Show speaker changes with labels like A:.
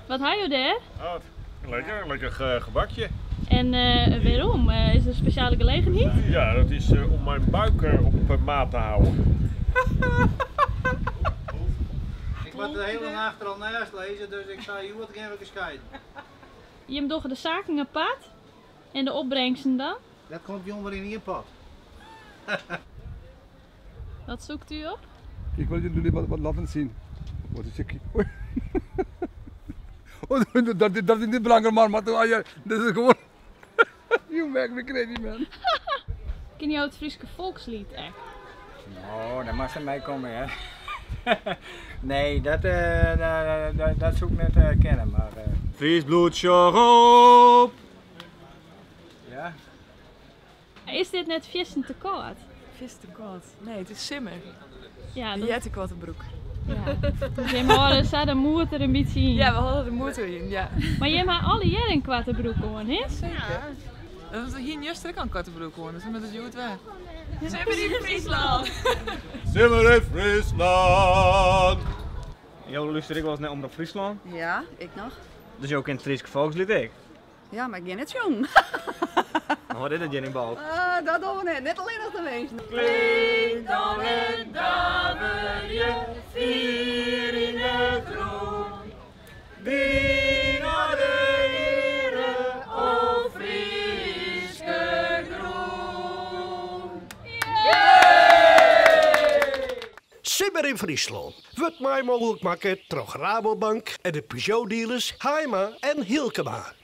A: Wat had je daar?
B: Oh, lekker gebakje.
A: En waarom? Is er een speciale gelegenheid?
B: Ja, dat is om mijn buik op maat te houden.
C: Ik moet de hele nacht er al naast lezen, dus ik zei, je moet even scheiden.
A: Je hebt toch de zaken apart? En de opbrengsten dan?
C: Dat komt jongen in één pot.
A: Wat zoekt u op?
D: Ik wil jullie wat laten zien. Wat is ik? Oh, dat is niet belangrijk, maar dat is gewoon. You make me crazy, man.
A: Ken je het Friese volkslied echt?
E: Oh, dat mag er mij komen, hè. Nee, dat zoek ik net kennen, maar...
B: Fries bloedje op!
E: Ja?
A: Is dit net vissen te koud?
F: Vis te koud. Nee, het is simmer.
A: Ja,
F: Een
A: dat...
F: jettekottenbroek.
A: Ja. Dus je maar de moed er een beetje in.
F: Ja, we hadden de motor in, ja.
A: Maar je hebt alle jaren een kwarte broek gewoon, hè?
F: Zeker. Dat was hier in Juster ook een kattenbroek gewoon, dus met het goed weg. Simmer in Friesland!
B: Simmer in Friesland!
G: Jo, luister ik wel eens naar Omroep Friesland.
H: Ja, ik nog.
G: Dus je ook in het Friese volkslied ik.
H: Ja, maar ik ben net jong.
G: Oh, dit is Jenny Bal.
H: Dat doen we net. Net alleen als de wezen.
A: Klinkt dan het daverje, vier in de kroon. Wie naar de Heere, o Frieske groen.
I: Simmer in Friesland. Wordt mij mogelijk maken door Rabobank en de Peugeot dealers Heima en Hilkema.